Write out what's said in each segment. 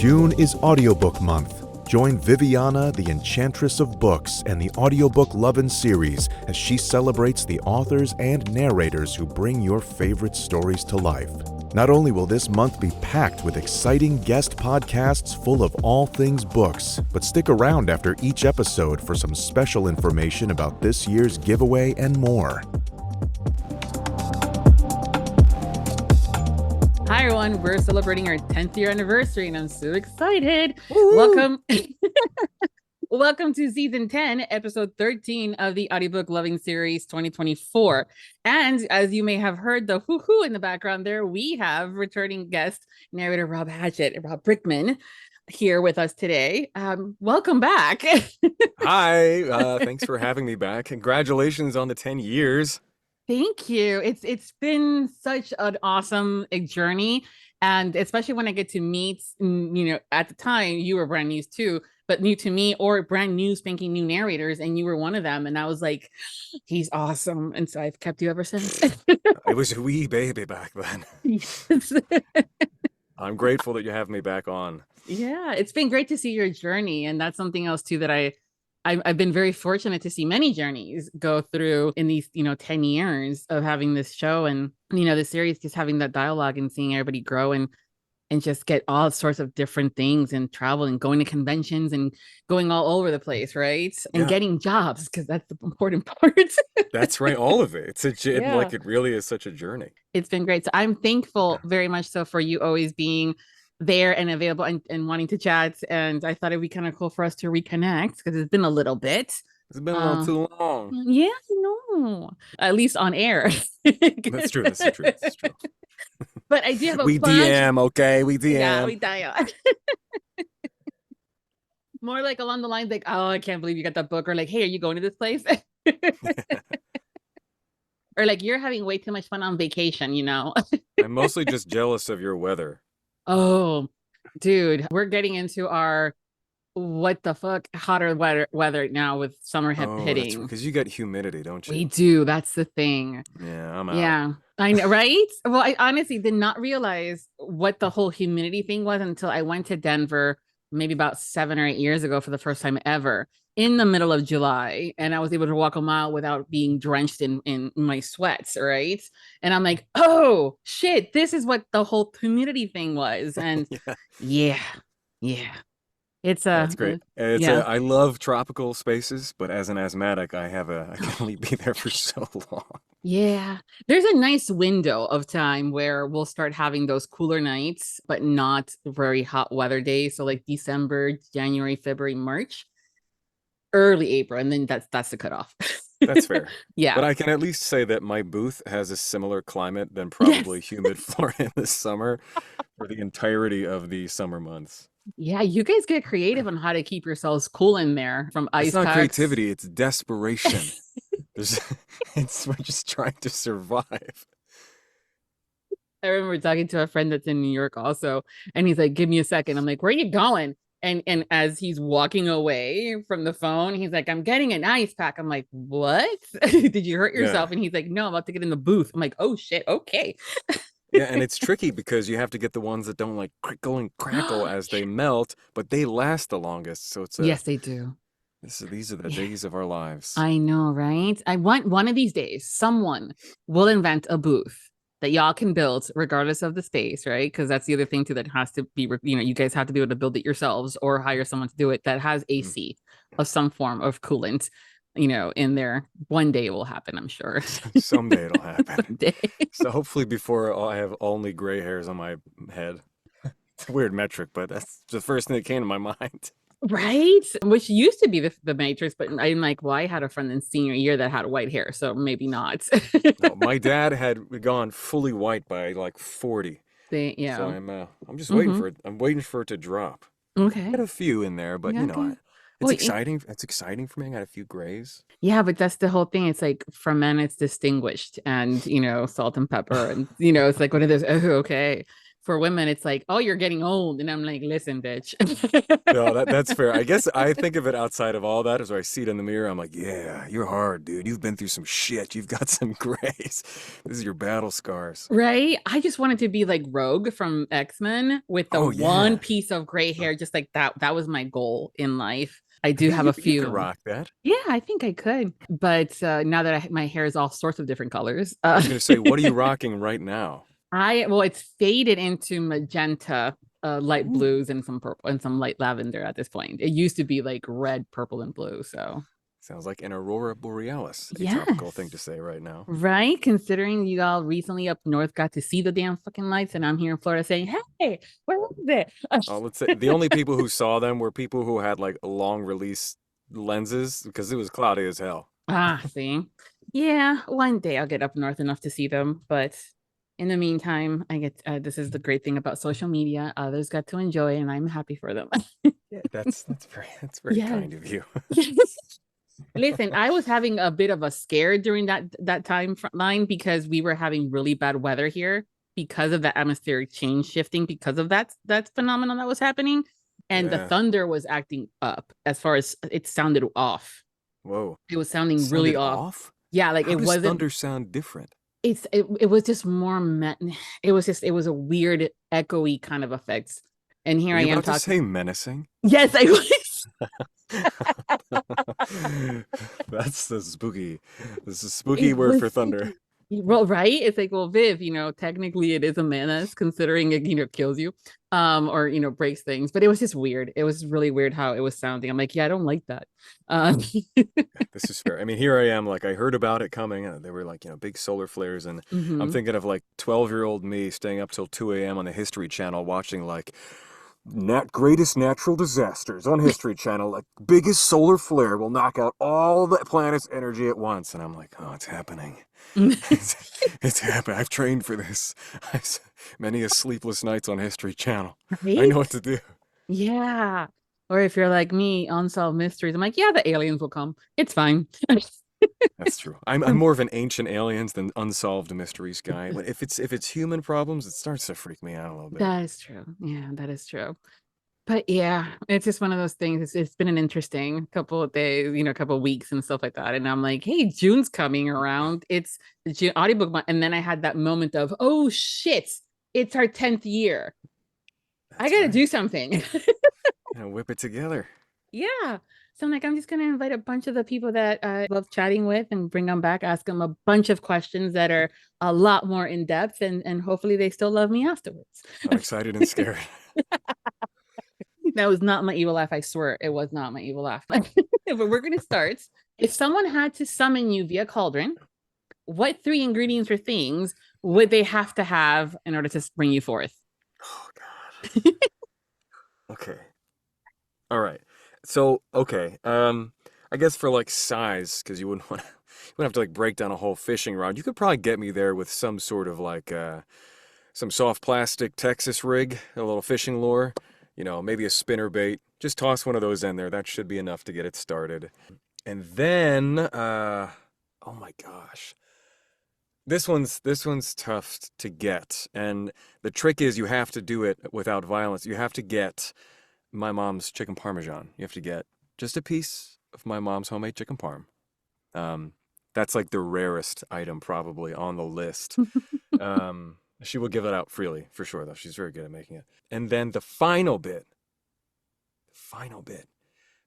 June is Audiobook Month. Join Viviana, the Enchantress of Books, and the Audiobook Lovin Series as she celebrates the authors and narrators who bring your favorite stories to life. Not only will this month be packed with exciting guest podcasts full of all things books, but stick around after each episode for some special information about this year's giveaway and more. Hi everyone, we're celebrating our 10th year anniversary and I'm so excited. Woo! Welcome to season 10, episode 13 of the Audiobook Lovin Series 2024. And as you may have heard the hoo-hoo in the background there, we have returning guest narrator Rob Brinkmann here with us today. Welcome back. Hi, thanks for having me back. Congratulations on the 10 years. Thank you. It's been such an awesome journey. And especially when I get to meet, at the time you were brand new too, but new to me or brand new spanking new narrators. And you were one of them. And I was like, he's awesome. And so I've kept you ever since. It was a wee baby back then. Yes. I'm grateful that you have me back on. Yeah, it's been great to see your journey. And that's something else too that I've been very fortunate to see many journeys go through in these, 10 years of having this show and, the series, just having that dialogue and seeing everybody grow and just get all sorts of different things and travel and going to conventions and going all over the place, right? And getting jobs, because that's the important part. That's right. All of it. It really is such a journey. It's been great. So I'm thankful very much so for you always being there and available and wanting to chat. And I thought it'd be kind of cool for us to reconnect because it's been a little bit. It's been a little too long. Yeah, I know. At least on air. That's true. That's true. That's true. But I do have a We bunch... DM, okay? We DM. Yeah, we DM. More like along the lines like, oh, I can't believe you got that book. Or like, hey, are you going to this place? Or like, you're having way too much fun on vacation, I'm mostly just jealous of your weather. Oh, dude, we're getting into our what the fuck hotter weather now with summer hitting. Because you got humidity, don't you? We do. That's the thing. Yeah, I'm out. Yeah, I know, right? Well, I honestly did not realize what the whole humidity thing was until I went to Denver maybe about 7 or 8 years ago for the first time ever in the middle of July. And I was able to walk a mile without being drenched in my sweats, right? And I'm like, oh, shit, this is what the whole humidity thing was. And yeah. That's great. I love tropical spaces, but as an asthmatic, I can only be there for so long. Yeah, there's a nice window of time where we'll start having those cooler nights, but not very hot weather days. So like December, January, February, March, early April, and then that's the cutoff. That's fair. Yeah. But I can at least say that my booth has a similar climate than probably humid Florida in the summer for the entirety of the summer months. Yeah, you guys get creative on how to keep yourselves cool in there from ice It's not packs. creativity, it's desperation. We're just trying to survive. I remember talking to a friend that's in New York also, and he's like, give me a second. I'm like, where are you going? And as he's walking away from the phone, he's like, I'm getting an ice pack. I'm like, what? Did you hurt yourself? Yeah. And he's like, no, I'm about to get in the booth. I'm like, oh shit, okay. Yeah, and it's tricky because you have to get the ones that don't like crinkle and crackle as they melt, but they last the longest. So yes, they do. These are the days of our lives. I know, right? I want one of these days, someone will invent a booth that y'all can build regardless of the space, right? Because that's the other thing too that has to be, you guys have to be able to build it yourselves or hire someone to do it that has AC of some form of coolant, in there. One day it will happen, I'm sure. Someday it'll happen. Someday. So hopefully before I have only gray hairs on my head. It's a weird metric, but that's the first thing that came to my mind. Right? Which used to be the Matrix, but I'm like, well, I had a friend in senior year that had white hair, so maybe not. No, my dad had gone fully white by like 40. Yeah. So I'm just waiting for it. I'm waiting for it to drop. Okay. I had a few in there, but it's exciting. It's exciting for me. I got a few grays. Yeah, but that's the whole thing. It's like for men, it's distinguished and salt and pepper, and it's like one of those. Oh, okay. for women, it's like, oh, you're getting old. And I'm like, listen, bitch. No, that's fair. I guess I think of it outside of all that, as where I see it in the mirror. I'm like, yeah, you're hard, dude. You've been through some shit. You've got some grace. This is your battle scars. Right? I just wanted to be like Rogue from X-Men with the Oh one yeah. piece of gray hair, just like that. That was my goal in life. I do Yeah, have a you could few. rock that. Yeah, I think I could. But now that my hair is all sorts of different colors, I was gonna say, what are you rocking right now? well, it's faded into magenta, light Ooh, blues, and some purple and some light lavender at this point. It used to be like red, purple, and blue. So sounds like an aurora borealis, a topical thing to yes. say right now. Right? Considering you all recently up north got to see the damn fucking lights, and I'm here in Florida saying, hey, where was it? Let's say the only people who saw them were people who had like long release lenses because it was cloudy as hell. See. Yeah, one day I'll get up north enough to see them, but in the meantime, I get this is the great thing about social media. Others got to enjoy, and I'm happy for them. Yeah, that's very Yes. kind of you. Listen, I was having a bit of a scare during that time line because we were having really bad weather here because of the atmospheric change shifting because of that phenomenon that was happening, and the Yeah. thunder was acting up as far as it sounded off. Whoa. It was sounding really Sounded off. off? Yeah, like How it does wasn't. thunder sound different? It was just more it was a weird echoey kind of effects. And here Were I you am about to talking. say menacing? Yes, I was. That's the spooky. This is spooky It word was for thunder. well, right? It's like, well, Viv, technically it is a menace considering it, kills you, or breaks things. But it was just weird. It was really weird how it was sounding. I'm like, yeah, I don't like that. This is fair. I mean, here I am, like I heard about it coming, and there were like, big solar flares, and I'm Mhm. thinking of like 12-year-old me staying up till 2 a.m. on the History Channel watching like greatest natural disasters on History Channel, like biggest solar flare will knock out all the planet's energy at once. And I'm like, oh, it's happening. It's happening. I've trained for this. Many a sleepless nights on History Channel. I know what Right? to do. Yeah. Or if you're like me, unsolved mysteries, I'm like, yeah, the aliens will come. It's fine. That's true. I'm more of an ancient aliens than unsolved mysteries guy. But if it's human problems, it starts to freak me out a little bit. That is true. Yeah, that is true. But yeah, it's just one of those things. It's been an interesting couple of days, couple of weeks and stuff like that. And I'm like, hey, June's coming around. It's the June audiobook month. And then I had that moment of, oh shit, it's our 10th year. I That's gotta right. do something. Whip it together. Yeah. So I'm like, I'm just gonna invite a bunch of the people that I love chatting with and bring them back, ask them a bunch of questions that are a lot more in depth, and hopefully they still love me afterwards. I'm excited and scared. That was not my evil laugh. I swear it was not my evil laugh. But we're going to start. If someone had to summon you via cauldron, what 3 ingredients or things would they have to have in order to bring you forth? Oh God. Okay. All right. So, okay. I guess for like size, because you wouldn't have to like break down a whole fishing rod. You could probably get me there with some sort of like some soft plastic Texas rig, a little fishing lure, maybe a spinner bait. Just toss one of those in there. That should be enough to get it started. And then, oh my gosh. This one's tough to get. And the trick is you have to do it without violence. You have to get my mom's chicken parmesan. You have to get just a piece of my mom's homemade chicken parm. That's like the rarest item probably on the list. She will give it out freely for sure, though. She's very good at making it. And then the final bit,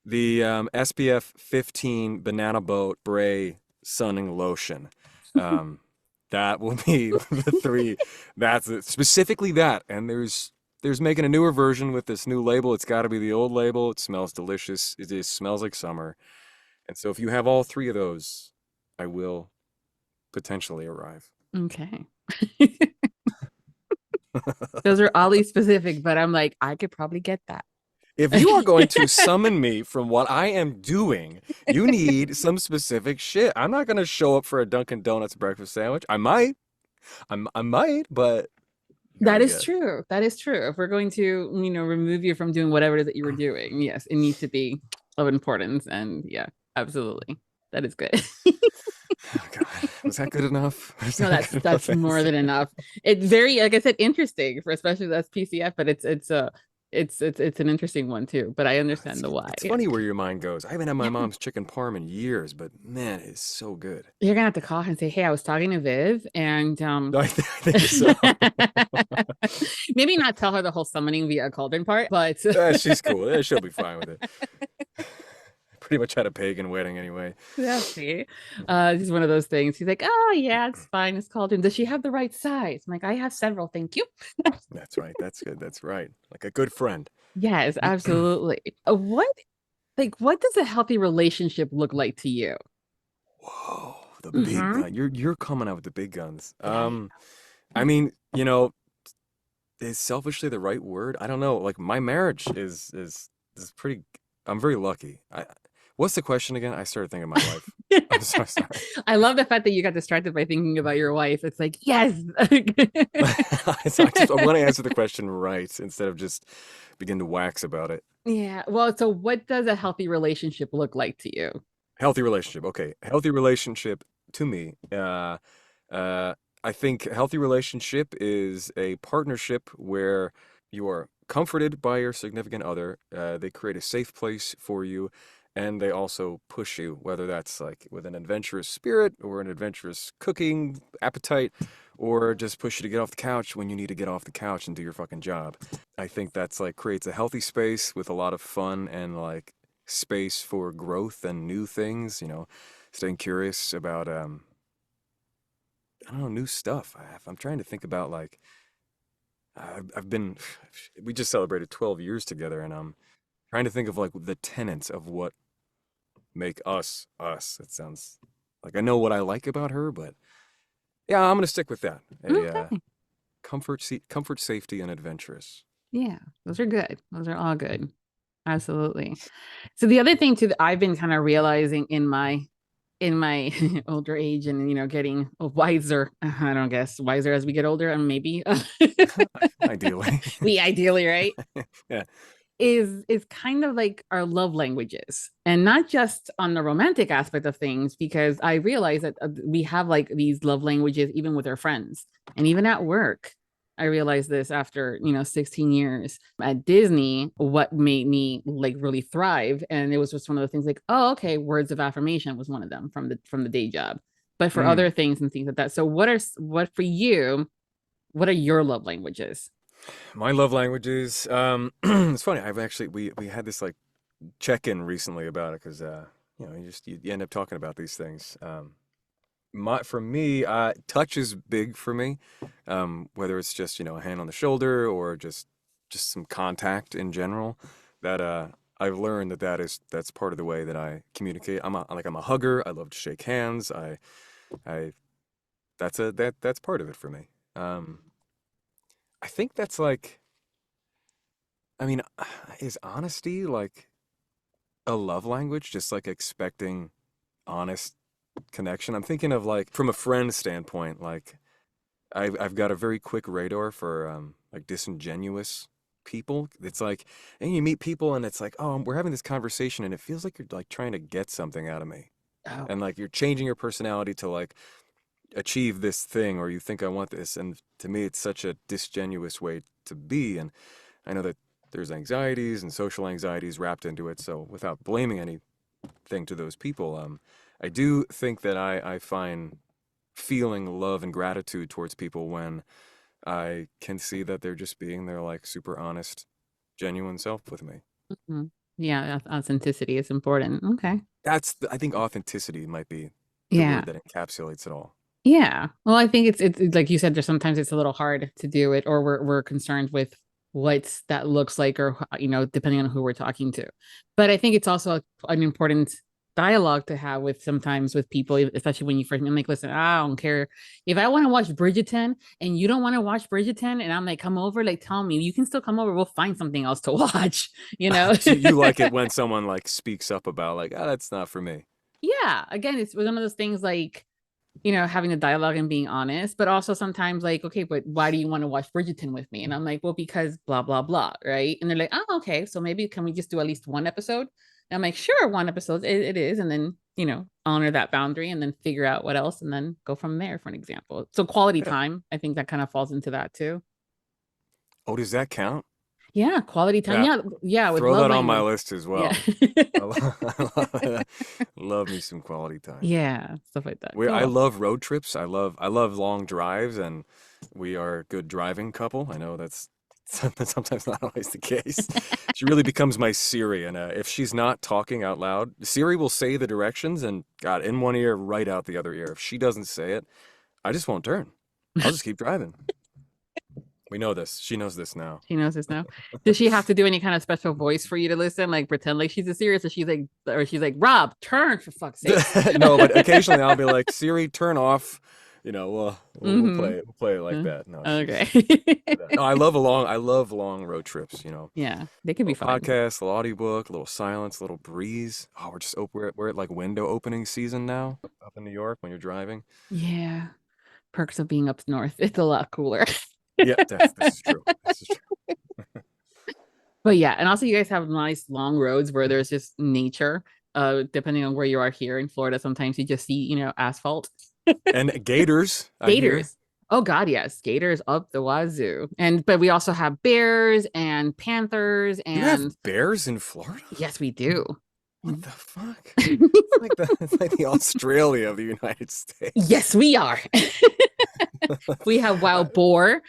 the SPF 15 Banana Boat Bray Sunning Lotion. That will be the 3. That's it. Specifically that. And there's making a newer version with this new label. It's got to be the old label. It smells delicious. It just smells like summer. And so if you have all 3 of those, I will potentially arrive. Okay. Those are oddly specific, but I'm like, I could probably get that. If you are going to summon me from what I am doing, you need some specific shit. I'm not going to show up for a Dunkin' Donuts breakfast sandwich. I might, but That is true. That is true. If we're going to, remove you from doing whatever it is that you were doing, yes, it needs to be of importance. And yeah, absolutely. That is good. Oh God, was that good enough? Was No, that good that's enough more answer? than enough. It's very, like I said, interesting for especially that's PCF, but it's an interesting one too. But I understand the why. It's funny where your mind goes. I haven't had my mom's chicken parm in years, but man, it's so good. You're gonna have to call her and say, "Hey, I was talking to Viv, and I think so. maybe not tell her the whole summoning via cauldron part, but She's cool. She'll be fine with it. Pretty much had a pagan wedding anyway. yeah, see, it's one of those things. He's like, "Oh yeah, it's fine. It's cauldron. Does she have the right size?" I'm like, "I have several, thank you." That's right. That's good. That's right. Like a good friend. Yes, absolutely. What does a healthy relationship look like to you? Whoa, the big Mm-hmm. gun. You're coming out with the big guns. Yeah. I mean, is selfishly the right word? I don't know. Like my marriage is pretty. I'm very lucky. What's the question again? I started thinking of my wife. I'm so sorry. I love the fact that you got distracted by thinking about your wife. It's like, yes. I want to answer the question right instead of just begin to wax about it. Yeah. Well, so what does a healthy relationship look like to you? Healthy relationship. Okay, healthy relationship to me. I think a healthy relationship is a partnership where you are comforted by your significant other. They create a safe place for you, and they also push you, whether that's like with an adventurous spirit or an adventurous cooking appetite, or just push you to get off the couch when you need to get off the couch and do your fucking job. I think that's like creates a healthy space with a lot of fun and like space for growth and new things, staying curious about I don't know, new stuff. I'm trying to think about like I've been we just celebrated 12 years together and I'm trying to think of like the tenets of what make us us. It sounds like I know what I like about her, but yeah, I'm gonna stick with that. Okay. Comfort, safety, and adventurous. Yeah, those are good. Those are all good. Absolutely. So the other thing too that I've been kind of realizing in my older age and getting wiser, I don't guess wiser as we get older and maybe Ideally. we ideally, right? Yeah. Is kind of like our love languages, and not just on the romantic aspect of things, because I realize that we have like these love languages even with our friends and even at work. I realized this after 16 years at Disney, what made me like really thrive, and it was just one of the things like, oh, okay, words of affirmation was one of them from the day job, but for Mm. other things and things like that. So what for you, what are your love languages? My love languages. It's funny. I've actually we had this like check-in recently about it because you end up talking about these things. For me, touch is big for me. Whether it's just a hand on the shoulder or just some contact in general. That I've learned that's part of the way that I communicate. I'm a hugger. I love to shake hands. I that's part of it for me. I think that's like. I mean, is honesty like a love language? Just like expecting honest connection. I'm thinking of like from a friend standpoint, like I've got a very quick radar for like disingenuous people. It's like, and you meet people and it's like, oh, we're having this conversation and it feels like you're like trying to get something out of me. Oh, And like you're changing your personality to like achieve this thing or you think I want this. And to me, it's such a disingenuous way to be. And I know that there's anxieties and social anxieties wrapped into it. So without blaming anything to those people, I do think that I find feeling love and gratitude towards people when I can see that they're just being their like super honest, genuine self with me. mhm. Yeah, authenticity is important. Okay. I think authenticity might be the Yeah. word that encapsulates it all. Yeah. Well, I think it's like you said, there's sometimes it's a little hard to do it, or we're concerned with what that looks like, or depending on who we're talking to. But I think it's also an important dialogue to have with sometimes with people, especially when you first meet. I'm like, listen, I don't care if I want to watch Bridgerton and you don't want to watch Bridgerton, and I'm like, come over, like tell me, you can still come over. We'll find something else to watch, you know? So you like it when someone like speaks up about like, oh, that's not for me. Yeah. Again, it's one of those things like having a dialogue and being honest, but also sometimes like, okay, but why do you want to watch Bridgerton with me? And I'm like, well, because blah, blah, blah. Right. And they're like, oh, okay. So maybe can we just do at least one episode? I'm like, sure, one episode it is, and then honor that boundary, and then figure out what else, and then go from there. For an example, so quality Yeah. time, I think that kind of falls into that too. Oh, does that count? Yeah, quality time. Yeah. Yeah, with Throw love that on my language. list as Yeah, well. I love me some quality time. yeah, stuff like that. I Cool. love road trips. I love long drives, and we are a good driving couple. I know that's sometimes not always the case. She really becomes my Siri, and if she's not talking out loud, Siri will say the directions, and God, in one ear, right out the other ear. If she doesn't say it, I just won't turn. I'll just keep driving. We know this. She knows this now. She knows this now. Does she have to do any kind of special voice for you to listen? Like pretend like she's a serious, or she's like, Rob, turn for fuck's sake. No, but occasionally I'll be like, Siri, turn off. We'll Hmm. play it like that. No, Okay. no, I love long road trips. Yeah, they can be Little fun. podcast, little audiobook, a little silence, a little breeze. Oh, we're at like window opening season now up in New York when you're driving. Yeah. Perks of being up north. It's a lot cooler. Yeah, this is true. This is true. But yeah, and also you guys have nice long roads where there's just nature. Depending on where you are here in Florida, sometimes you just see, asphalt. And gators, I hear. Gators. Oh God, yes. Gators up the wazoo. But we also have bears and panthers You have and bears in Florida? yes, we do. What the fuck? It's like the Australia of the United States. Yes, we are. We have wild boar.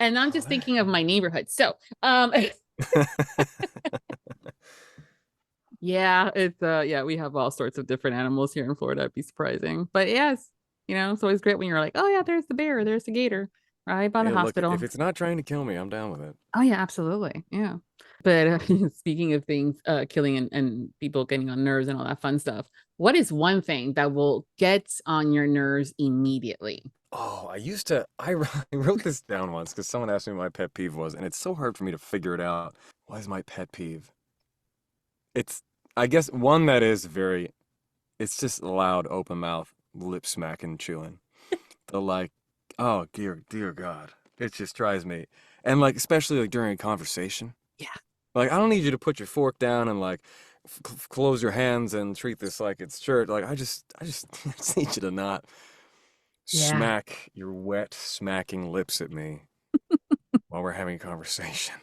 And I'm just thinking of my neighborhood. So, yeah, we have all sorts of different animals here in Florida. It'd be surprising. But yes, it's always great when you're like, oh yeah, there's the bear, there's the gator, right by the Look, hospital. if it's not trying to kill me, I'm down with it. Oh yeah, absolutely. Yeah. But speaking of things killing and people getting on nerves and all that fun stuff, what is one thing that will get on your nerves immediately? Oh, I wrote this down once because someone asked me what my pet peeve was, and it's so hard for me to figure it out. What is my pet peeve? I guess one that is it's just loud, open mouth, lip smacking, chewing. Oh, dear God. It just drives me. And especially during a conversation. Yeah. I don't need you to put your fork down and close your hands and treat this like it's church. I just need you to not smack your wet, smacking lips at me while we're having a conversation.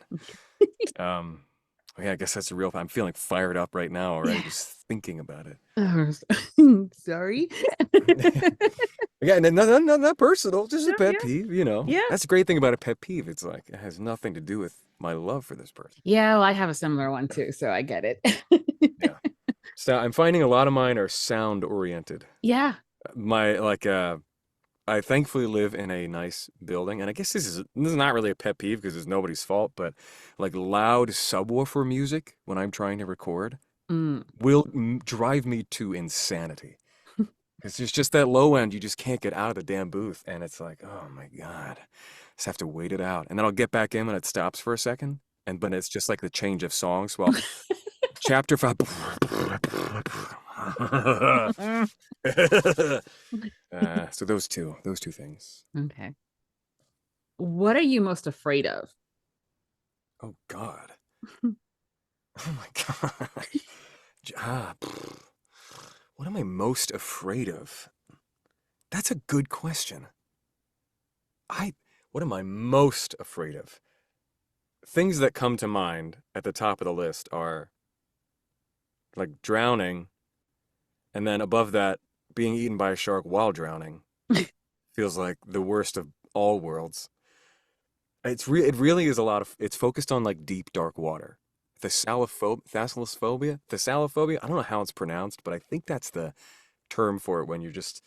Yeah, I guess that's I'm feeling fired up right now already just thinking about it. Sorry. Yeah, not personal, just a pet peeve, Yeah. That's the great thing about a pet peeve. It's it has nothing to do with my love for this person. Yeah, well, I have a similar one too, so I get it. Yeah. So I'm finding a lot of mine are sound oriented. Yeah. I thankfully live in a nice building, and I guess this is not really a pet peeve because it's nobody's fault, but loud subwoofer music when I'm trying to record will drive me to insanity. It's just that low end, you just can't get out of the damn booth, and it's like, oh my God, just have to wait it out, and then I'll get back in when it stops for a second, but it's just like the change of songs. Well, chapter 5. So those two things. Okay. What are you most afraid of? Oh God. Oh my God. What am I most afraid of? That's a good question. What am I most afraid of? Things that come to mind at the top of the list are drowning, and then above that, being eaten by a shark while drowning. Feels like the worst of all worlds. It really is it's focused on deep, dark water. Thalassophobia, I don't know how it's pronounced, but I think that's the term for it when you're just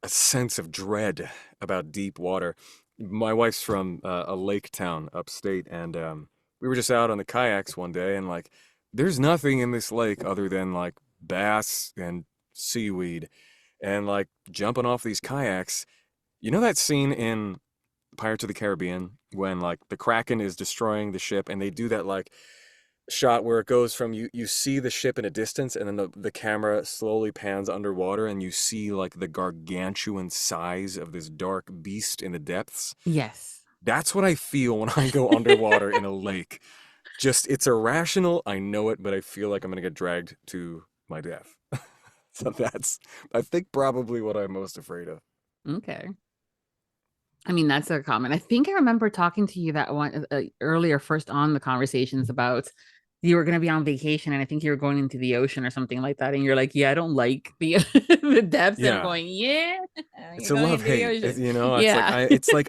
a sense of dread about deep water. My wife's from a lake town upstate, and we were just out on the kayaks one day, and there's nothing in this lake other than bass and seaweed, and jumping off these kayaks. You know that scene in Pirates of the Caribbean when the Kraken is destroying the ship, and they do that shot where it goes from you see the ship in a distance, and then the camera slowly pans underwater, and you see the gargantuan size of this dark beast in the depths. Yes. That's what I feel when I go underwater in a lake. Just, it's irrational. I know it, but I feel like I'm gonna get dragged to my death. So that's, I think, probably what I'm most afraid of. Okay. I mean, that's a comment. I think I remember talking to you that one earlier, first on the conversations about you were going to be on vacation, and I think you were going into the ocean or something like that. And you're like, "Yeah, I don't like the the depths." And I'm Yeah. going, "Yeah, It's you're a going love into the hate. ocean." You know, Yeah. it's like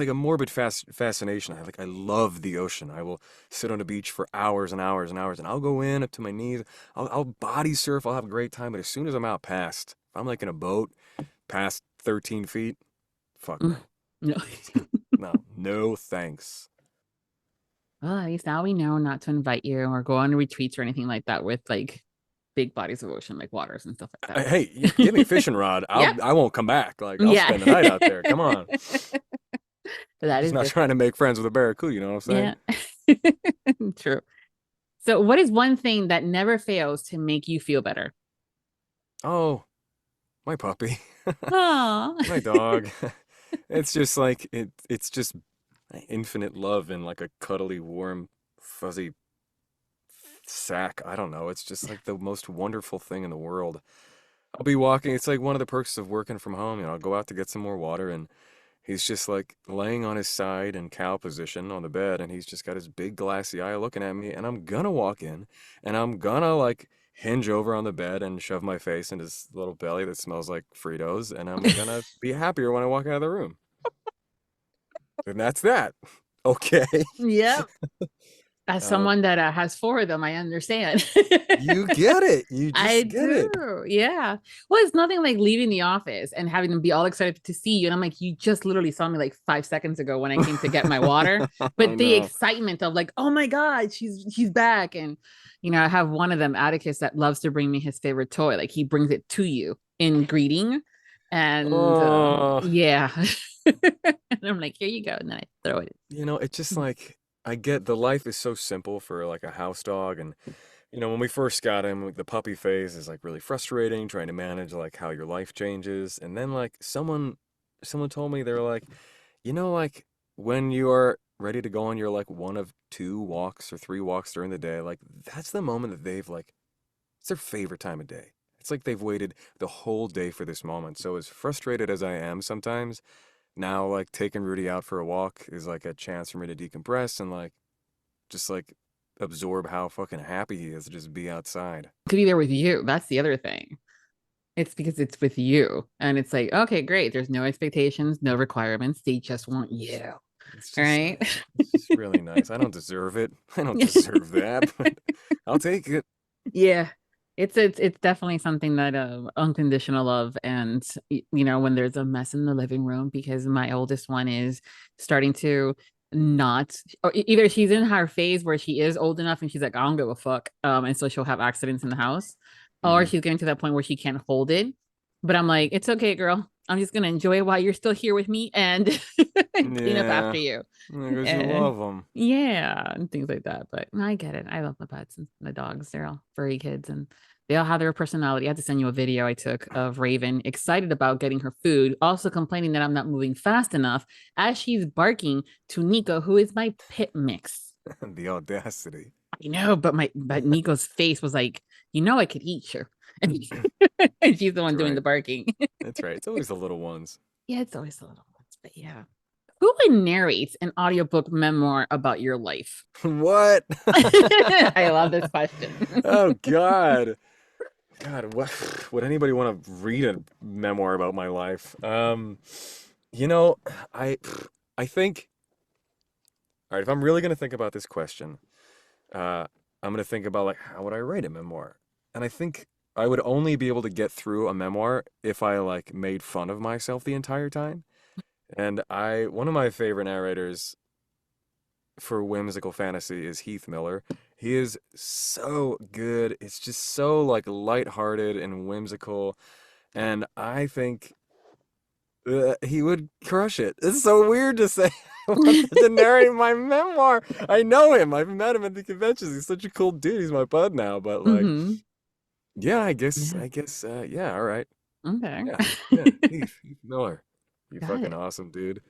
a morbid fascination. I love the ocean. I will sit on the beach for hours and hours and hours, and I'll go in up to my knees. I'll body surf. I'll have a great time. But as soon as I'm out past, if I'm like in a boat past 13 feet, fuck Mm, no. no. No, no thanks. Well, at least now we know not to invite you or go on retreats or anything like that with like big bodies of ocean, like waters and stuff like Hey, give me a that. fishing rod. Yeah. I won't come back. Like, I'll Yeah. spend the night out there. Come on. That Just is not trying different. to make friends with a barracuda. You know what I'm saying? Yeah. True. So, what is one thing that never fails to make you feel better? Oh, my puppy, Oh, my dog. It's just like it's just infinite love in like a cuddly, warm, fuzzy sack. I don't know. It's just like the most wonderful thing in the world. I'll be walking. It's like one of the perks of working from home. You know, I'll go out to get some more water, and he's just like laying on his side in cow position on the bed, and he's just got his big glassy eye looking at me, and I'm gonna walk in, and I'm gonna like hinge over on the bed and shove my face in his little belly that smells like Fritos, and I'm gonna be happier when I walk out of the room. And that's that. Okay. yep. As Um, someone that has four of them, I understand. you get it. You I just get it. do. Yeah. Well, it's nothing like leaving the office and having them be all excited to see you. And I'm like, you just literally saw me like 5 seconds ago when I came to get my water. I But the know. excitement of like, oh my God, she's back. And I have one of them, Atticus, that loves to bring me his favorite toy. Like he brings it to you in greeting. And Oh, yeah. And I'm like, here you go. And then I throw it. it's just like I get the life is so simple for like a house dog, and when we first got him, like, the puppy phase is like really frustrating, trying to manage like how your life changes. And then like someone told me, they're like, like when you are ready to go on your like one of two walks or three walks during the day, like that's the moment that they've like it's their favorite time of day. It's like they've waited the whole day for this moment. So as frustrated as I am sometimes, now like taking Rudy out for a walk is like a chance for me to decompress and like just like absorb how fucking happy he is to just be outside. To be there with you. That's the other thing. It's because it's with you. And it's like, okay, great. There's no expectations, no requirements. They just want you. It's All just right. nice. It's just really nice. I don't deserve it. I don't deserve that, but I'll take it. Yeah. It's definitely something that unconditional love. And when there's a mess in the living room, because my oldest one is starting to not, or either she's in her phase where she is old enough and she's like, I don't give a fuck. And so she'll have accidents in the house, or Hmm. she's getting to that point where she can't hold it. But I'm like, it's okay, girl. I'm just gonna enjoy it while you're still here with me and clean up after Yeah, you. because you And love them. yeah, and things like that. But I get it. I love the pets and the dogs. They're all furry kids and they all have their personality. I had to send you a video I took of Raven excited about getting her food, also complaining that I'm not moving fast enough as she's barking to Nico, who is my pit mix. The audacity. I know, but Nico's face was like, I could eat you. And she's the That's one doing the right. barking. That's right. It's always the little ones. Yeah, it's always the little ones, but yeah. Who narrates an audiobook memoir about your life? What? I love this question. Oh God. God, what would anybody want to read a memoir about my life? You know, I I think, all right, if I'm really gonna think about this question, I'm gonna think about like how would I write a memoir? And I think I would only be able to get through a memoir if I like made fun of myself the entire time. And one of my favorite narrators for whimsical fantasy is Heath Miller. He is so good. It's just so like lighthearted and whimsical, and I think he would crush it. It's so weird to say I wanted to narrate my memoir. I know him. I've met him at the conventions. He's such a cool dude. He's my bud now. But like, Hmm. yeah, Yeah. yeah, all right. Okay. Yeah, yeah. Heath Miller. You Got fucking it. awesome, dude.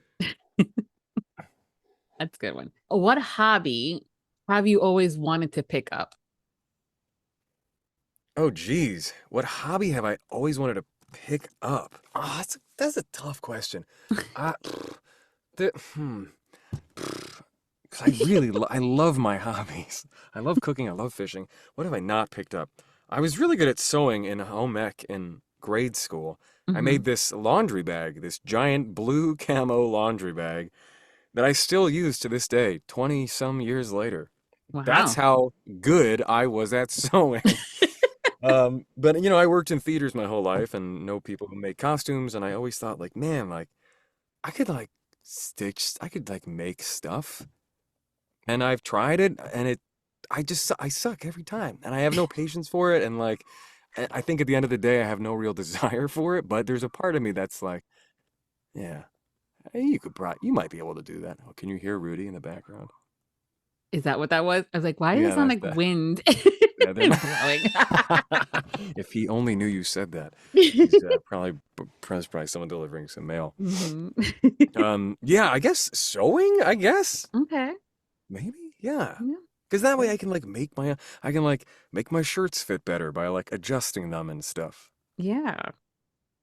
That's a good one. What hobby have you always wanted to pick up? Oh, geez. What hobby have I always wanted to pick up? Oh, that's a tough question. I, the, hmm. 'Cause I love my hobbies. I love cooking. I love fishing. What have I not picked up? I was really good at sewing in home ec in grade school. I Hmm. made this laundry bag, this giant blue camo laundry bag that I still use to this day, 20 some years later. That's Wow. how good I was at sewing. But I worked in theaters my whole life and know people who make costumes, and I always thought like, man, like I could like I could like make stuff. And I've tried it, and I suck every time, and I have no patience for it, and like I think at the end of the day I have no real desire for it, but there's a part of me that's like, yeah, you might be able to do that. Oh, can you hear Rudy in the background? Is that what that was? I was like, why does it Yeah, sound that's like that. wind? Yeah, It's blowing. if he only knew you said that. He's probably someone delivering some mail. Mhm. Yeah, I guess sewing, I guess. Okay. Maybe, yeah. Yeah. Because that way I can like make my shirts fit better by like adjusting them and stuff. Yeah.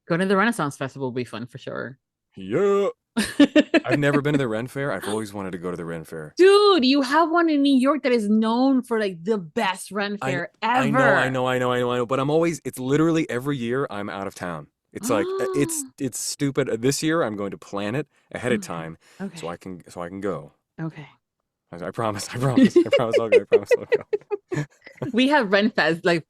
Going to the Renaissance Festival will be fun for sure. Yeah. I've never been to the Ren Fair. I've always wanted to go to the Ren Fair. Dude, you have one in New York that is known for like the best Ren I Fair I know, I ever. know, I know, I know, I know. But it's literally every year I'm out of town. It's like it's stupid. This year I'm going to plan it ahead of Okay. time Okay. so I can go. Okay. I promise. I promise. I promise I'll go. I promise I'll go. We have Ren Fest like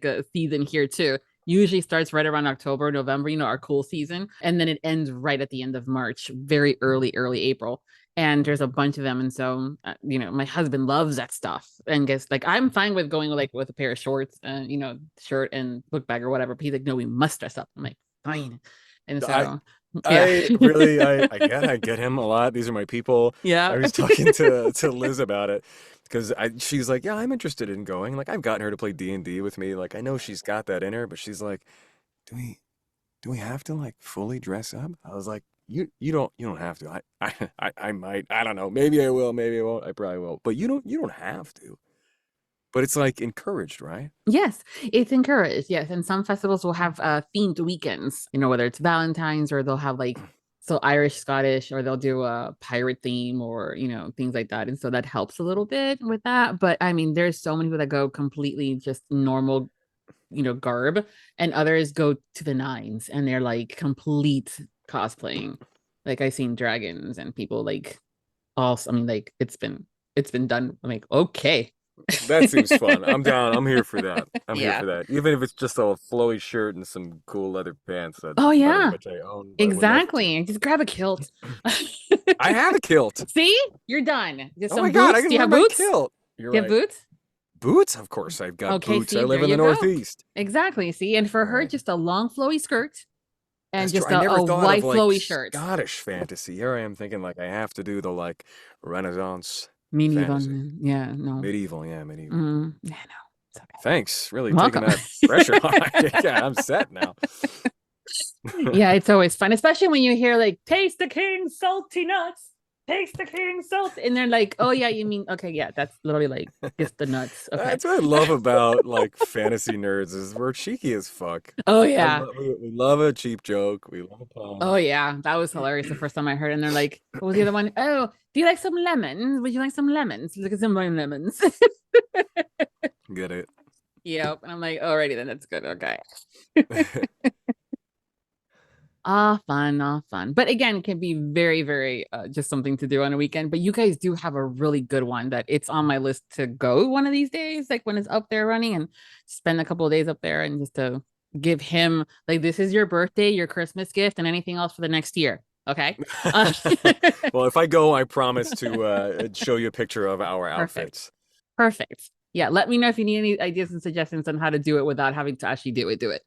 a season here too. Usually starts right around October, November, our cool season, and then it ends right at the end of March, very early April. And there's a bunch of them, and so my husband loves that stuff. And guess like I'm fine with going like with a pair of shorts and shirt and book bag or whatever. But he's like, no, we must dress up. I'm like, fine. And I so yeah, I really I get him a lot. These are my people. I yeah. was talking to Liz about it because she's like, yeah, I'm interested in going. Like I've gotten her to play D&D with me. Like I know she's got that in her, but she's like, do we have to like fully dress up? I was like, you don't have to. I might. I don't know. Maybe I will. Maybe I won't. I probably will. But you don't have to. But it's like encouraged, right? Yes, it's encouraged. Yes, and some festivals will have themed weekends. Whether it's Valentine's or they'll have like so Irish, Scottish, or they'll do a pirate theme or things like that. And so that helps a little bit with that. But I mean, there's so many people that go completely just normal, garb, and others go to the nines and they're like complete cosplaying. Like I've seen dragons and people like also. I mean, like it's been done. I'm like, okay. That seems fun. I'm down. I'm here for that. I'm here Yeah. for that. Even if it's just a flowy shirt and some cool leather pants that Oh none of yeah. which I own, but would love to. Exactly. Just grab a kilt. I have a kilt. See? You're done. Just Oh some my God, I boots. can Do you wear have my boots? kilt. You're Do you have right. boots? Boots? Of course, I've got Okay, boots. see, I live there in the you go. Northeast. Exactly. See, and for All her, right. just a long flowy skirt and That's true. just I never a thought of white like flowy shirt. Scottish fantasy. Here I am thinking like I have to do the like Renaissance Medieval. fantasy. Yeah, no. Medieval, yeah, medieval. Yeah, no. It's okay. Thanks. Really Welcome. taking that pressure off. Yeah, I'm set now. Yeah, it's always fun, especially when you hear like taste the king's salty nuts. Taste the king's salt. And they're like, oh yeah, you mean okay, yeah, that's literally like just the nuts. Okay. That's what I love about like fantasy nerds is we're cheeky as fuck. Oh yeah. We love a cheap joke. We love a pun. Oh yeah, that was hilarious the first time I heard it. And they're like, what was the other one? Oh, do you like some lemons? Would you like some lemons? Look at some lemons. Get it? Yep. And I'm like, alrighty then, that's good. Okay. All fun. But again, it can be very, very just something to do on a weekend. But you guys do have a really good one that it's on my list to go one of these days, like when it's up there running, and spend a couple of days up there and just to give him like this is your birthday, your Christmas gift, and anything else for the next year. Okay. Well, if I go, I promise to show you a picture of our outfits. Perfect. Yeah, let me know if you need any ideas and suggestions on how to do it without having to actually do it.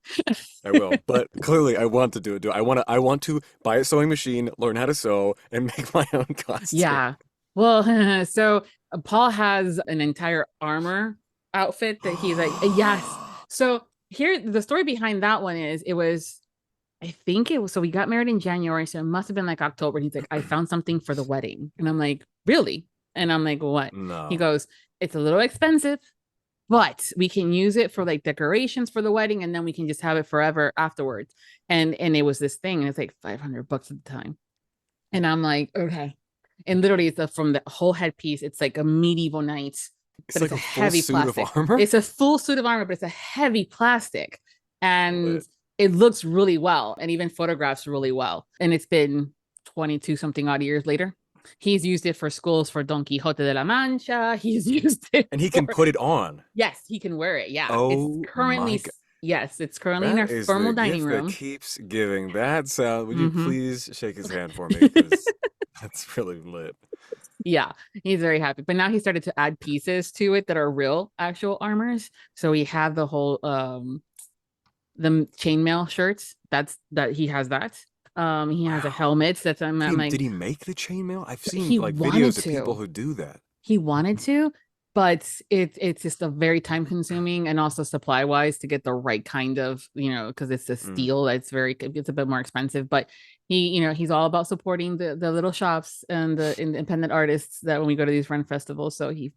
I will, but clearly I want to do it. I want to buy a sewing machine, learn how to sew, and make my own costume. Yeah. Well, so Paul has an entire armor outfit that he's like, yes. So here, the story behind that one is I think it was, so we got married in January, so it must have been like October. And he's like, I found something for the wedding. And I'm like, really? And I'm like, what? He No. goes, it's a little expensive, but we can use it for like decorations for the wedding, and then we can just have it forever afterwards. And it was this thing, and it's like $500 at the time. And I'm like, okay. And literally, it's from the whole headpiece. It's like a medieval knight, It's but it's like a a full heavy suit of plastic. armor? It's a full suit of armor, but it's a heavy plastic, and Lit. it looks really well, and even photographs really well. And it's been 22 something odd years later. He's used it for schools for Don Quixote de la Mancha. He's used it And he for, can put it on. yes, he can wear it. Yeah, it's Oh my currently God. yes, it's currently in our That is formal the dining gift that room. keeps giving. That sound. Would you Mhm. please shake his hand for me? Because that's really lit. Yeah, he's very happy. But now he started to add pieces to it that are real actual armors. So we have the whole the chainmail shirts. That he has that. He has a Wow. helmet that's I'm like Did he make the chainmail? I've seen he like wanted videos of people to. who do that. He wanted to, but it's just a very time consuming and also supply wise to get the right kind of, because it's a Mm. steel that's it's a bit more expensive. But he's all about supporting the little shops and the independent artists that when we go to these run festivals. So he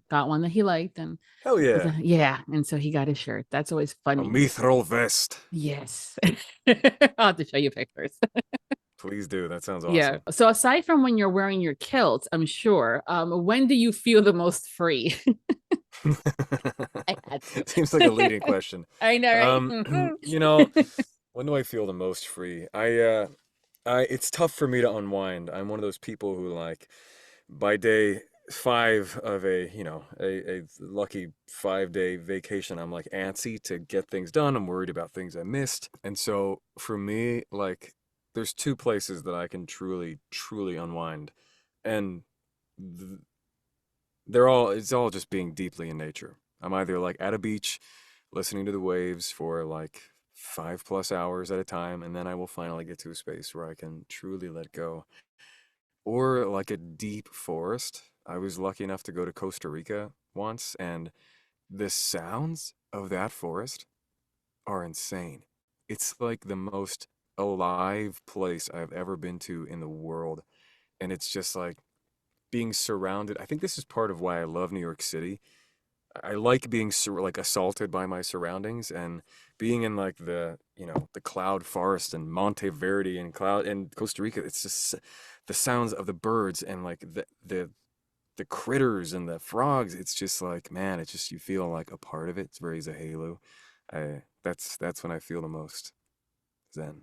got one that he liked, and Hell yeah. yeah, and so he got his shirt. That's always A funny. mithril vest. Yes. I'll have to show you pictures. Please do. That sounds Yeah. awesome. So aside from when you're wearing your kilt, I'm sure, when do you feel the most free? I had to. Seems like a leading question. I know, You know, right? when do I feel the most free? It's tough for me to unwind. I'm one of those people who like by day 5 of a lucky 5-day vacation, I'm like antsy to get things done. I'm worried about things I missed. And so for me, like there's two places that I can truly, truly unwind. And th- it's all just being deeply in nature. I'm either like at a beach listening to the waves for like 5+ hours at a time, and then I will finally get to a space where I can truly let go. Or like a deep forest. I was lucky enough to go to Costa Rica once, and the sounds of that forest are insane. It's like the most alive place I've ever been to in the world. And it's just like being surrounded. I think this is part of why I love New York City. I like being like assaulted by my surroundings, and being in like the cloud forest and Monteverde and cloud and Costa Rica. It's just the sounds of the birds and like the critters and the frogs. It's just like, man, it's just you feel like a part of it. It's very Zahelu. That's when I feel the most zen.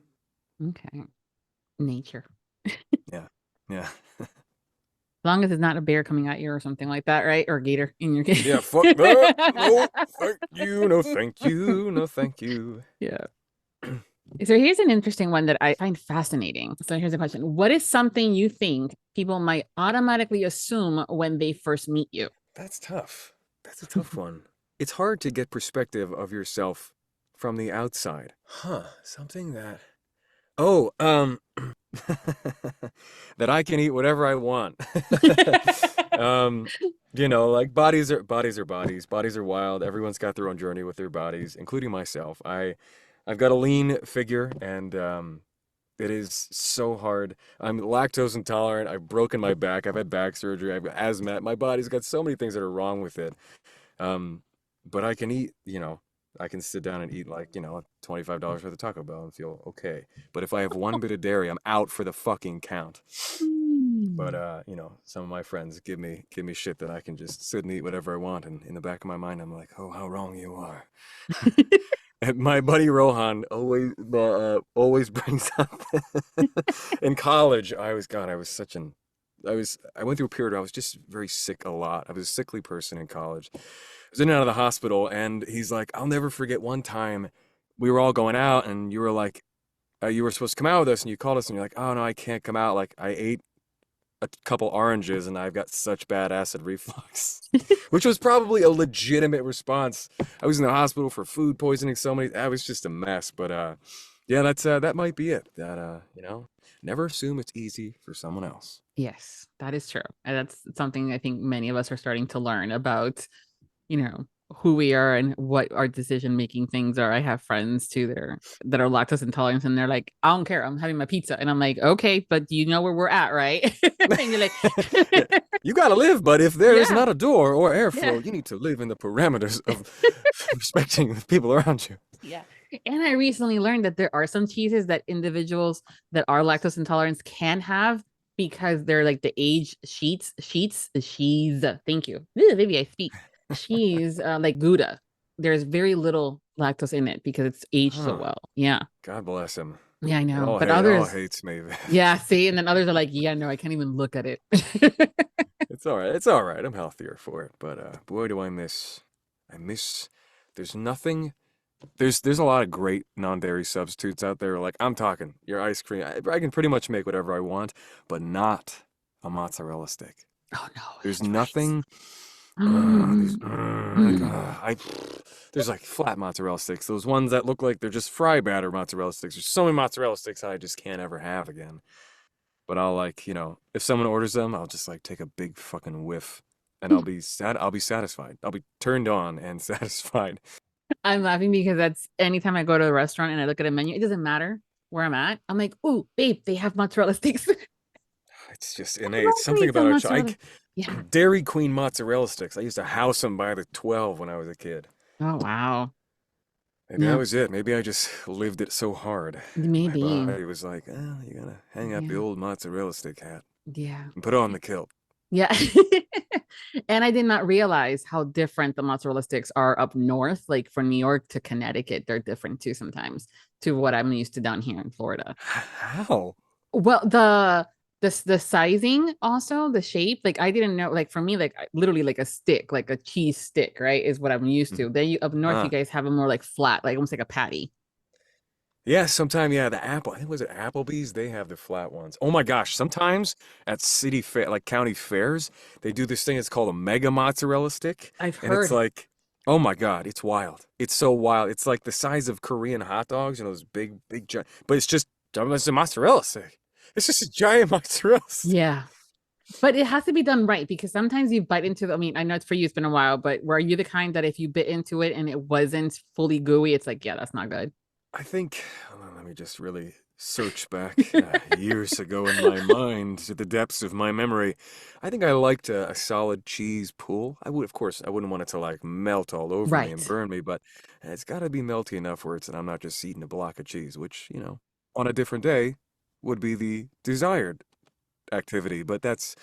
Okay. Nature. Yeah, yeah, As long as it's not a bear coming at you or something like that, right? Or a gator in your case. yeah. Fuck that. No, thank you. No, thank you. No, thank you. Yeah. So here's an interesting one that I find fascinating. So here's a question. What is something you think people might automatically assume when they first meet you? That's tough. That's a tough one. It's hard to get perspective of yourself from the outside. Huh, something that Oh, that I can eat whatever I want. Um, like bodies are bodies. Bodies are wild. Everyone's got their own journey with their bodies, including myself. I've got a lean figure, and it is so hard. I'm lactose intolerant. I've broken my back. I've had back surgery. I've got asthma. My body's got so many things that are wrong with it. Um, but I can eat, I can sit down and eat like, $25 worth of Taco Bell and feel okay. But if I have one bit of dairy, I'm out for the fucking count. But some of my friends give me shit that I can just sit and eat whatever I want, and in the back of my mind, I'm like, oh, how wrong you are. And my buddy Rohan always brings up in college. I went through a period where I was just very sick a lot. I was a sickly person in college. I was in and out of the hospital, and he's like, I'll never forget one time we were all going out, and you were like, you were supposed to come out with us, and you called us, and you're like, oh no, I can't come out. Like I ate a couple oranges, and I've got such bad acid reflux, which was probably a legitimate response. I was in the hospital for food poisoning. I was just a mess. But yeah, that might be it. That never assume it's easy for someone else. Yes, that is true. And that's something I think many of us are starting to learn about, who we are and what our decision making things are. I have friends too that are lactose intolerant, and they're like, I don't care, I'm having my pizza. And I'm like, okay, but do you know where we're at, right? And you're like, You gotta live, but if there is Yeah. not a door or Yeah. airflow, you need to live in the parameters of respecting the people around you. Yeah. And I recently learned that there are some cheeses that individuals that are lactose intolerant can have because they're like the age sheets, the cheese. Thank you. Maybe I speak. Cheese, like Gouda. There's very little lactose in it because it's aged so Huh. well. Yeah. God bless him. Yeah, I It know. all, But it all others, hates me. yeah, see, and then others are like, yeah, no, I can't even look at it. It's all right. It's all right. I'm healthier for it. But boy, do I miss. I miss. There's nothing. There's a lot of great non-dairy substitutes out there. Like I'm talking your ice cream. I can pretty much make whatever I want, but not a mozzarella stick. Oh no, There's that's right. nothing. Mm, mm. There's like flat mozzarella sticks. Those ones that look like they're just fry batter mozzarella sticks. There's so many mozzarella sticks I just can't ever have again. But I'll like, if someone orders them, I'll just like take a big fucking whiff and I'll be satisfied. I'll be turned on and satisfied. I'm laughing because that's anytime I go to a restaurant and I look at a menu, it doesn't matter where I'm at. I'm like, oh, babe, they have mozzarella sticks. It's just I innate. love It's me something some about our mozzarella. Yeah. Dairy Queen mozzarella sticks. I used to house them by the 12 when I was a kid. Oh wow. Maybe that No, was it. Maybe I just lived it so hard. My maybe. body was like, you gotta hang up the Yeah. old mozzarella stick hat Yeah. and put on the kilt. Yeah. And I did not realize how different the mozzarella sticks are up north. Like from New York to Connecticut, they're different too sometimes to what I'm used to down here in Florida. How? Well, the sizing also, the shape, like I didn't know, like for me, like literally like a stick, like a cheese stick, right? Is what I'm used to. Then you up north, you Ah. guys have a more like flat, like almost like a patty. Yeah, sometime, yeah, the Apple, I think was it Applebee's? They have the flat ones. Oh my gosh, sometimes at city fair, like county fairs, they do this thing, it's called a mega mozzarella stick. I've And it's heard. like, oh my God, it's wild. It's so wild. It's like the size of Korean hot dogs, those big, big, giant, but it's a mozzarella stick. It's just a giant mozzarella stick. Yeah. But it has to be done right because sometimes you bite into I mean, I know it's for you, it's been a while, but were you the kind that if you bit into it and it wasn't fully gooey, it's like, yeah, that's not good. I think, hold on, let me just really search back years ago in my mind to the depths of my memory. I think I liked a solid cheese pool. Of course, I wouldn't want it to like melt all over me and Right. burn me, but it's got to be melty enough where I'm not just eating a block of cheese, which, on a different day would be the desired activity. But that's,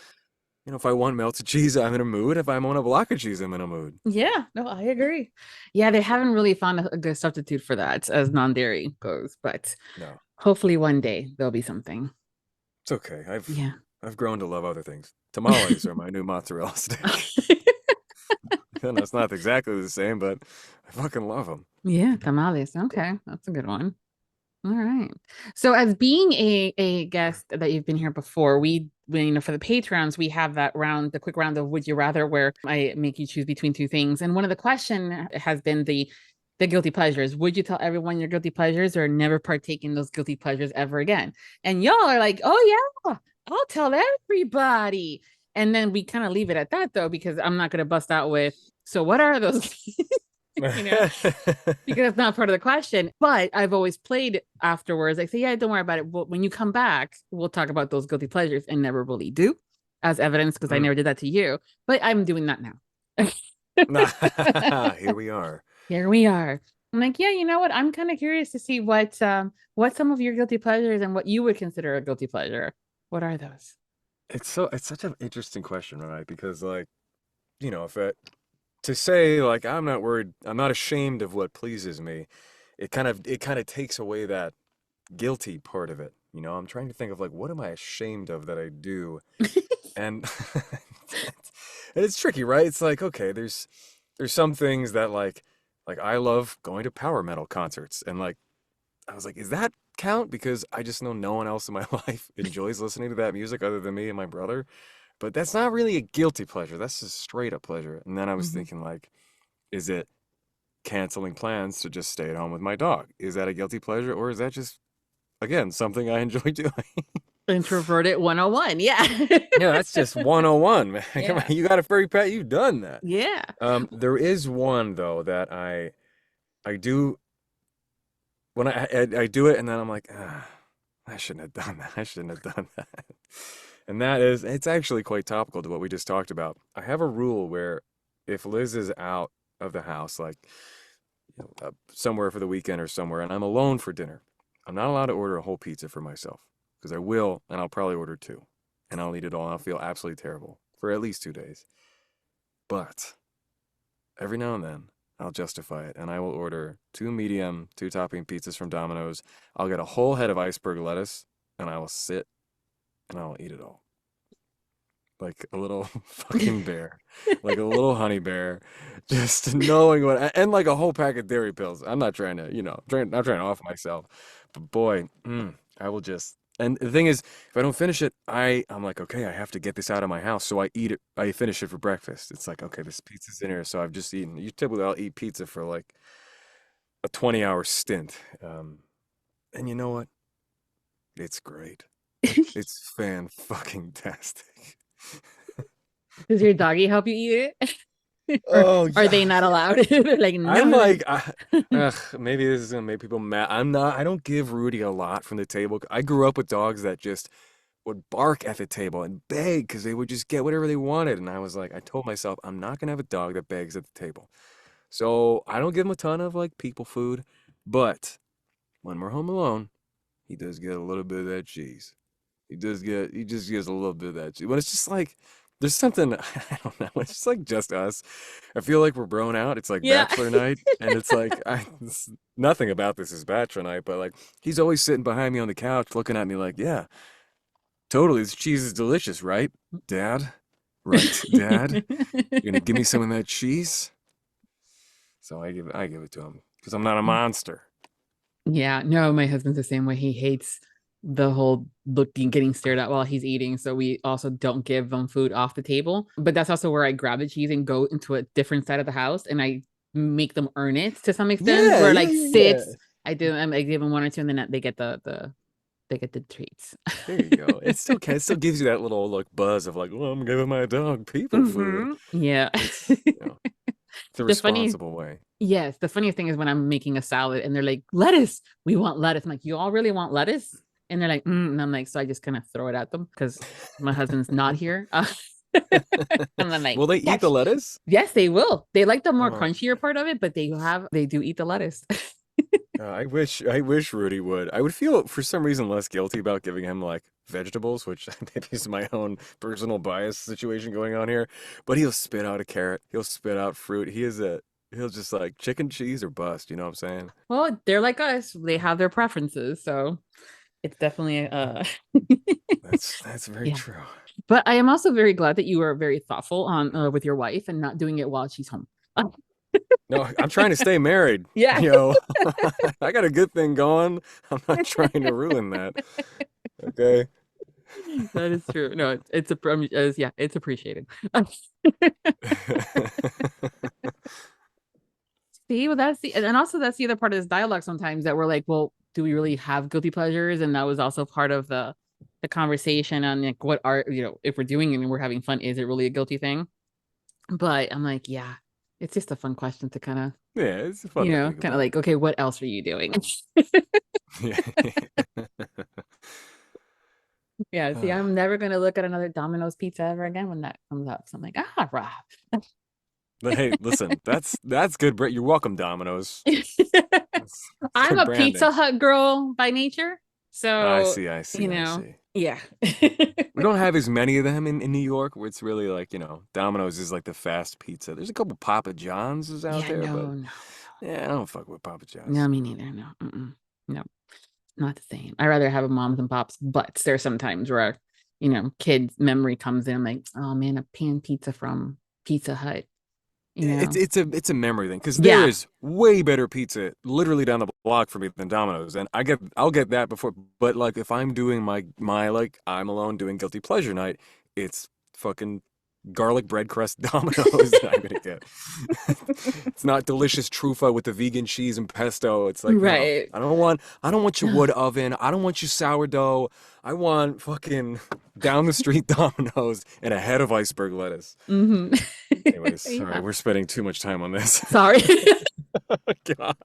if I want melted cheese, I'm in a mood. If I'm on a block of cheese, I'm in a mood. Yeah, no, I agree. Yeah, they haven't really found a good substitute for that as non-dairy goes, but No, hopefully one day there'll be something. it's okay. Yeah. I've grown to love other things. Tamales are my new mozzarella stick. It's not exactly the same, but I fucking love them. Yeah, tamales. Okay, that's a good one. All right. So as being a guest that you've been here before, for the patrons, we have that round, the quick round of would you rather, where I make you choose between two things. And one of the question has been the guilty pleasures. Would you tell everyone your guilty pleasures or never partake in those guilty pleasures ever again? And y'all are like, oh yeah, I'll tell everybody. And then we kind of leave it at that though, because I'm not gonna bust out with, so what are those? you know, because it's not part of the question. But I've always played afterwards. I say, yeah, don't worry about it. When you come back, we'll talk about those guilty pleasures and never really do as evidence because I Mm. never did that to you. But I'm doing that now. Here we are. Here we are. I'm like, yeah, you know what? I'm kind of curious to see what some of your guilty pleasures and what you would consider a guilty pleasure. What are those? It's such an interesting question, right? Because like, if to say like I'm not worried, I'm not ashamed of what pleases me, it kind of takes away that guilty part of it. I'm trying to think of like what am I ashamed of that I do? And and it's tricky, right? It's like, okay, there's some things that like I love going to power metal concerts and like I was like, is that count? Because I just know no one else in my life enjoys listening to that music other than me and my brother. But that's not really a guilty pleasure. That's just straight up pleasure. And then I was Mhm. thinking like, is it canceling plans to just stay at home with my dog? Is that a guilty pleasure or is that just again something I enjoy doing? Introverted 101. Yeah. Yeah, that's just 101, man. Come on, Yeah. you got a furry pet, you've done that. Yeah. There is one though that I do when I do it and then I'm like, I shouldn't have done that. I shouldn't have done that. And it's actually quite topical to what we just talked about. I have a rule where if Liz is out of the house, like somewhere for the weekend or somewhere, and I'm alone for dinner, I'm not allowed to order a whole pizza for myself because I will, and I'll probably order two, and I'll eat it all, and I'll feel absolutely terrible for at least 2 days. But every now and then, I'll justify it, and I will order two medium, two topping pizzas from Domino's. I'll get a whole head of iceberg lettuce, and I will sit and I'll eat it all. Like a little fucking bear, like a little honey bear, just knowing and like a whole pack of dairy pills. I'm not trying to, not trying to off myself, but boy, I will just. And the thing is, if I don't finish it, I'm like, okay, I have to get this out of my house, so I eat it. I finish it for breakfast. It's like, okay, this pizza's in here, so I've just eaten. Typically, I'll eat pizza for like a 20-hour stint, and you know what? It's great. It's fan-fucking-tastic. Does your doggy help you eat it? Oh, Are they not allowed? They're like, no. I'm like, maybe this is gonna make people mad. I don't give Rudy a lot from the table. I grew up with dogs that just would bark at the table and beg because they would just get whatever they wanted. And I was like, I told myself, I'm not gonna have a dog that begs at the table. So I don't give him a ton of like people food, but when we're home alone, he does get a little bit of that cheese. He just gets a little bit of that cheese. But it's just like there's something I don't know. It's just like just us. I feel like we're blown out. It's like Yeah. bachelor night, and it's like nothing about this is bachelor night, but like he's always sitting behind me on the couch, looking at me like, yeah, totally. This cheese is delicious, right, Dad? Right, Dad? You're gonna give me some of that cheese? So I give it to him because I'm not a monster. Yeah, no, my husband's the same way. He hates the whole getting stared at while he's eating. So we also don't give them food off the table. But that's also where I grab the cheese and go into a different side of the house and I make them earn it to some extent. Yeah, where like sits, yeah. I give them one or two, and then they get the treats. There you go. It still gives you that little like buzz of like, well, I'm giving my dog people food. Yeah. It's a responsible way. Yes, the funniest thing is when I'm making a salad and they're like, lettuce, we want lettuce. I'm like, you all really want lettuce? And they're like, and I'm like, so I just kind of throw it at them because my husband's not here. And I'm like, will they eat the lettuce? Yes, they will. They like the more crunchier part of it, but they do eat the lettuce. I wish Rudy would. I would feel for some reason less guilty about giving him like vegetables, which maybe is my own personal bias situation going on here. But he'll spit out a carrot. He'll spit out fruit. He'll just like chicken, cheese, or bust. You know what I'm saying? Well, they're like us. They have their preferences, so it's definitely that's very true. But I am also very glad that you are very thoughtful on with your wife and not doing it while she's home. No, I'm trying to stay married. Yeah. I got a good thing going. I'm not trying to ruin that. Okay. That is true. No, it's appreciated. See, well, that's and also that's the other part of this dialogue sometimes that we're like, well, do we really have guilty pleasures? And that was also part of the conversation on like what are, if we're doing it and we're having fun, is it really a guilty thing? But I'm like, yeah, it's just a fun question to kind of, it's fun, kind of like, okay, what else are you doing? Yeah, see, I'm never going to look at another Domino's pizza ever again when that comes up. So I'm like, Rob. But hey, listen, that's good, Brett. You're welcome, Domino's. I'm a Pizza Hut girl by nature. So I see. Yeah. We don't have as many of them in New York where it's really like, Domino's is like the fast pizza. There's a couple Papa John's out there, but yeah, I don't fuck with Papa John's. No, me neither. No. No, not the same. I rather have a moms and pops, but there's sometimes where, kids' memory comes in. I'm like, oh man, a pan pizza from Pizza Hut. It's a memory thing because there is way better pizza literally down the block for me than Domino's, and I'll get that before. But like if I'm doing my like I'm alone doing guilty pleasure night, it's fucking garlic bread crust Domino's that I'm gonna get. It's not delicious truffa with the vegan cheese and pesto. It's like right. No, I don't want your wood oven. I don't want your sourdough. I want fucking down the street Domino's and a head of iceberg lettuce. Anyways, sorry, we're spending too much time on this. Sorry. God.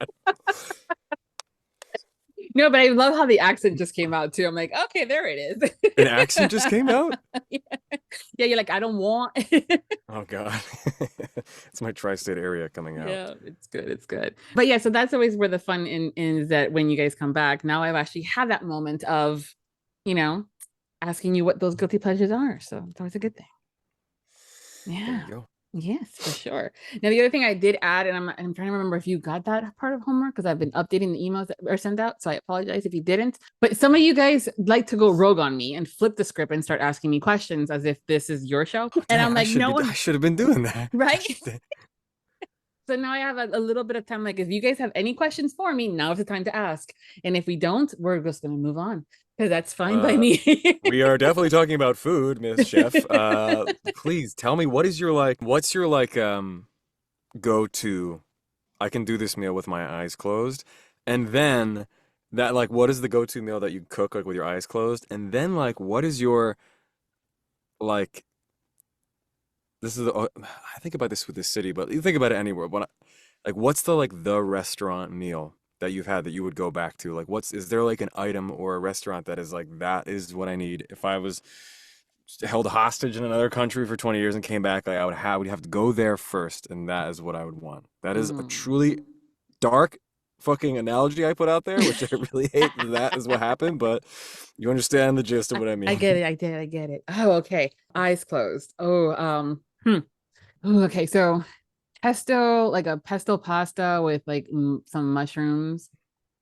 No, but I love how the accent just came out too. I'm like, okay, there it is. An accent just came out? Yeah. Yeah, you're like, I don't want. Oh God. It's my tri-state area coming out. Yeah, it's good. It's good. But yeah, so that's always where the fun is that when you guys come back, now I've actually had that moment of, you know, asking you what those guilty pleasures are. So it's always a good thing. There Yeah. you go. Yes, for sure. Now, the other thing I did add, and I'm trying to remember if you got that part of homework because I've been updating the emails that are sent out. So I apologize if you didn't. But some of you guys like to go rogue on me and flip the script and start asking me questions as if this is your show. Oh, And dang, I'm like, no one, I should have been doing that. right? So now I have a little bit of time. Like, if you guys have any questions for me, now's the time to ask. And if we don't, we're just going to move on because that's fine by me. We are definitely talking about food, Miss Chef. Please tell me what's your go-to, I can do this meal with my eyes closed. And then that like what is the go-to meal that you cook like with your eyes closed? And then like what is your like this is I think about this with this city, but you think about it anywhere. Like what's the restaurant meal that you've had that you would go back to? Like is there like an item or a restaurant that is like that is what I need if I was held hostage in another country for 20 years and came back, like we'd have to go there first, and that is what I would want. That is a truly dark fucking analogy I put out there, which I really hate that is what happened, but you understand the gist of what I mean. I get it. I get it. Oh, okay. Eyes closed. Oh, okay. So pesto, like a pesto pasta with like some mushrooms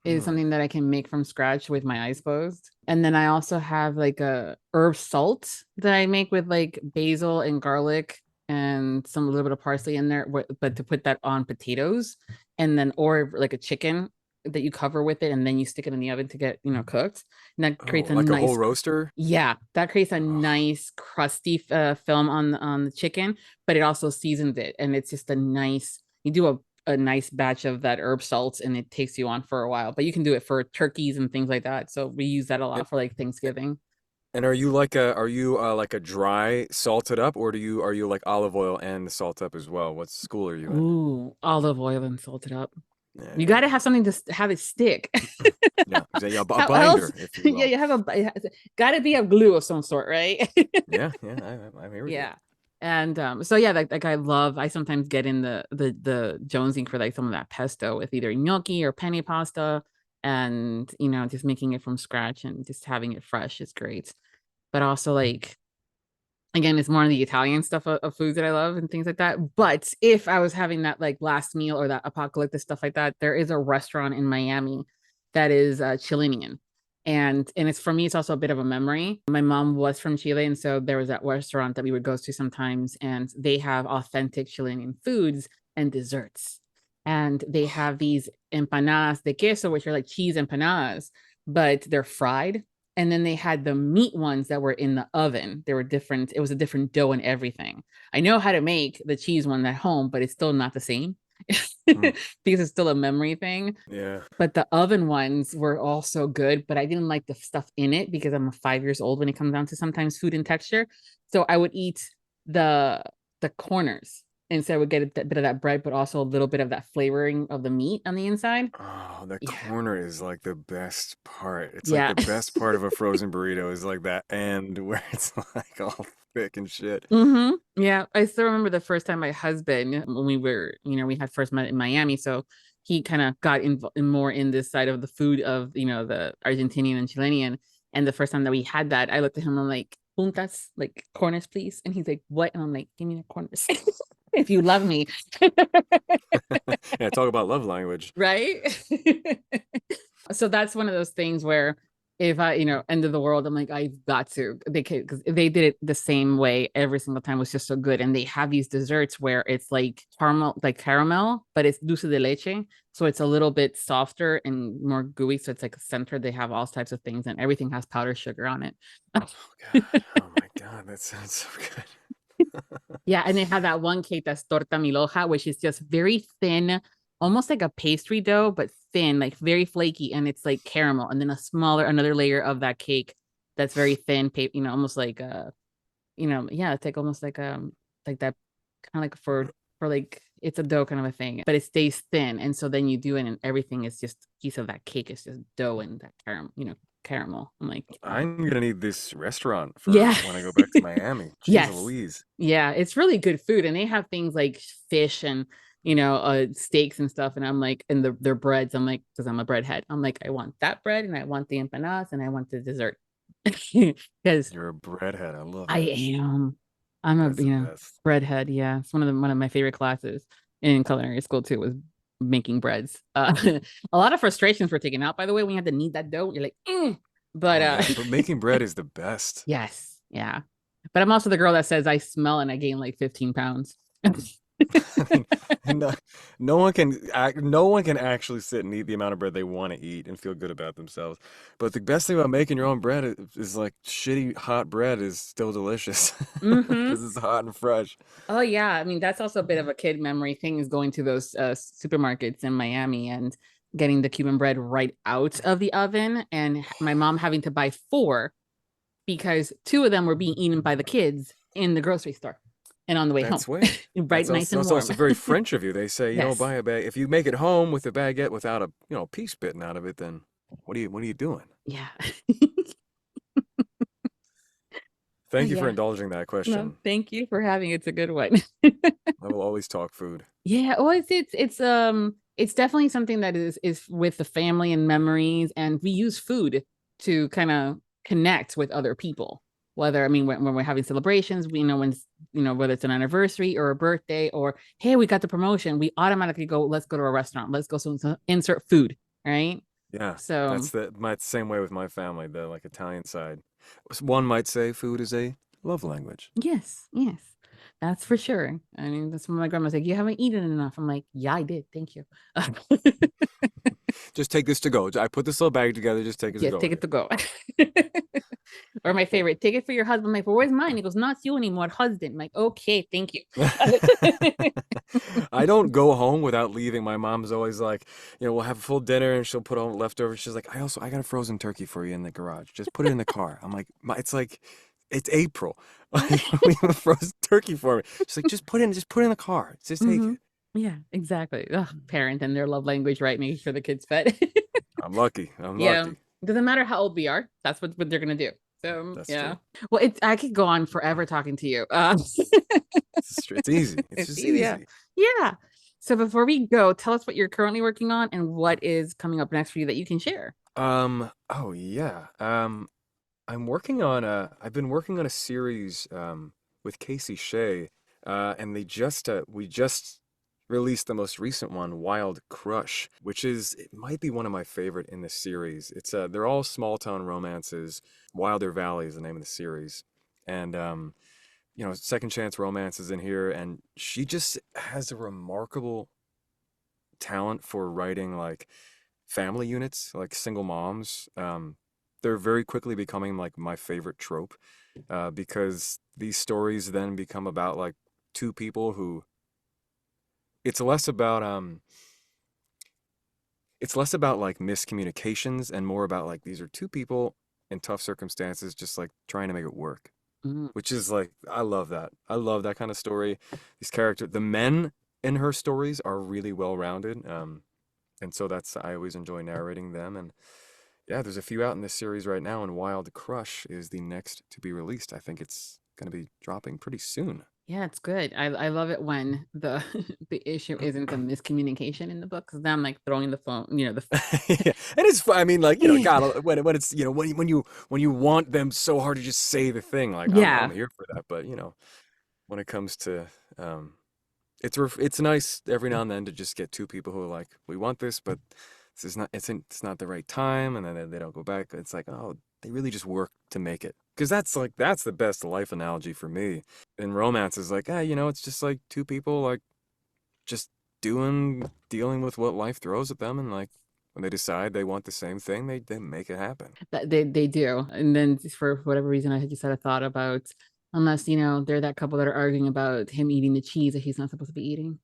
is something that I can make from scratch with my eyes closed. And then I also have like a herb salt that I make with like basil and garlic and a little bit of parsley in there, but to put that on potatoes and then, or like a chicken that you cover with it and then you stick it in the oven to get, cooked. And that creates a like nice, a whole roaster. Yeah, that creates a nice crusty film on the chicken, but it also seasons it. And it's just you do a nice batch of that herb salts and it takes you on for a while, but you can do it for turkeys and things like that. So we use that a lot for like Thanksgiving. And are you like a dry salted up, or are you like olive oil and salt up as well? What school are you in? Ooh, olive oil and salted up. Yeah, You got to have something to have it stick. yeah, a How binder, else? if you will. Yeah, you have got to be a glue of some sort, right? Yeah, I'm here with you. Yeah. And so yeah, like I sometimes get in the jonesing for like some of that pesto with either gnocchi or penne pasta, and just making it from scratch and just having it fresh is great. But also like again, it's more of the Italian stuff of foods that I love and things like that. But if I was having that like last meal or that apocalyptic stuff like that, there is a restaurant in Miami that is Chilean. And it's for me, it's also a bit of a memory. My mom was from Chile, and so there was that restaurant that we would go to sometimes, and they have authentic Chilean foods and desserts. And they have these empanadas de queso, which are like cheese empanadas, but they're fried. And then they had the meat ones that were in the oven. They were different. It was a different dough and everything. I know how to make the cheese one at home, but it's still not the same because it's still a memory thing. Yeah. But the oven ones were also good, but I didn't like the stuff in it because I'm 5 years old when it comes down to sometimes food and texture. So I would eat the corners. And so I would get a bit of that bread, but also a little bit of that flavoring of the meat on the inside. Oh, the corner is like the best part. It's Yeah. like the best part of a frozen burrito is like that end where it's like all thick and shit. Yeah, I still remember the first time my husband, when we were, we had first met in Miami, so he kind of got more in this side of the food of, the Argentinian and Chilean. And the first time that we had that, I looked at him, I'm like, puntas, like corners, please. And he's like, what? And I'm like, give me the corners. If you love me. Yeah, talk about love language. Right? So that's one of those things where if I, end of the world, I'm like, I've got to. Because they did it the same way every single time, was just so good. And they have these desserts where it's like caramel, but it's dulce de leche. So it's a little bit softer and more gooey. So it's like a center. They have all types of things and everything has powdered sugar on it. Oh my God, that sounds so good. Yeah, and they have that one cake that's torta milhoja, which is just very thin, almost like a pastry dough, but thin, like very flaky, and it's like caramel, and then another layer of that cake that's very thin, almost like yeah, it's like almost like that kind of like for like it's a dough kind of a thing, but it stays thin. And so then you do it and everything is just a piece of that cake. It's just dough and that caramel. I'm like, I'm gonna need this restaurant for yeah. when I go back to Miami. Jeez Yes. Louise. Yeah, it's really good food. And they have things like fish and, steaks and stuff. And I'm like, and their breads, I'm like, because I'm a bread head. I'm like, I want that bread and I want the empanadas and I want the dessert. Because You're a breadhead. I love I it. am. I'm a, That's the best. bread head. Yeah. It's one of my favorite classes in culinary school too, was making breads. A lot of frustrations were taken out, by the way, when you had to knead that dough. You're like, but Oh, yeah, but making bread is the best. yes. Yeah. But I'm also the girl that says I smell and I gain like 15 pounds. I mean, no one can actually sit and eat the amount of bread they want to eat and feel good about themselves. But the best thing about making your own bread is like shitty hot bread is still delicious because it's hot and fresh. Oh yeah, I mean that's also a bit of a kid memory thing, is going to those supermarkets in Miami and getting the Cuban bread right out of the oven, and my mom having to buy 4 because 2 of them were being eaten by the kids in the grocery store and on the way That's home. way. Right, nice and That's warm. also very French of you. They say, Yes. buy a bag. If you make it home with a baguette without a piece bitten out of it, then what are you doing? Yeah. Thank you for Yeah. indulging that No, question. thank you for having it. It's a good one. I will always talk food. Yeah, well, it's definitely something that is with the family and memories, and we use food to kind of connect with other people. Whether, I mean, when we're having celebrations, we know when, whether it's an anniversary or a birthday, or hey, we got the promotion, we automatically go, let's go to a restaurant, let's go, so insert food, right? Yeah, So that's my same way with my family, the like Italian side. One might say food is a love language. yes, that's for sure. I mean, that's when my grandma's like, you haven't eaten enough. I'm like, yeah, I did, thank you. Just take this to go. I put this little bag together. Just take it to Yes, go. take it to go. Or my favorite, take it for your husband. I'm like, well, where's mine? He goes, not you anymore, husband. I'm like, okay, thank you. I don't go home without leaving. My mom's always like, we'll have a full dinner and she'll put on leftovers. She's like, I got a frozen turkey for you in the garage. Just put it in the car. I'm like, it's April. We have a frozen turkey for me. She's like, just put it in the car. Just take it. Yeah, exactly. Ugh, parent and their love language, right? Making sure the kid's fed. I'm lucky. Yeah. Lucky. Doesn't matter how old we are. That's what they're gonna do. So That's yeah. true. Well, I could go on forever talking to you. It's easy. It's just easy. Yeah. So before we go, tell us what you're currently working on and what is coming up next for you that you can share. Oh yeah. I've been working on a series with Casey Shea, and we just released the most recent one, Wild Crush, it might be one of my favorite in this series. They're all small town romances. Wilder Valley is the name of the series, and Second Chance Romance is in here, and she just has a remarkable talent for writing like family units, like single moms. They're very quickly becoming like my favorite trope, because these stories then become about like two people who it's less about like miscommunications and more about like these are two people in tough circumstances just like trying to make it work, which is like I love that kind of story. The men in her stories are really well rounded, and so I always enjoy narrating them. And yeah, there's a few out in this series right now, and Wild Crush is the next to be released. I think it's going to be dropping pretty soon. Yeah, it's good. I love it when the the issue isn't the miscommunication in the book, because then I'm like throwing the phone, Yeah, and it's I mean, like, God, when it's when you want them so hard to just say the thing, like I'm here for that. But when it comes to it's nice every now and then to just get two people who are like, we want this, but it's not the right time, and then they don't go back. It's like, oh, they really just work to make it. Because that's the best life analogy for me. In romance is like, it's just like two people like just dealing with what life throws at them, and like when they decide they want the same thing, they make it happen. They do. And then for whatever reason, I just had a thought about, unless they're that couple that are arguing about him eating the cheese that he's not supposed to be eating.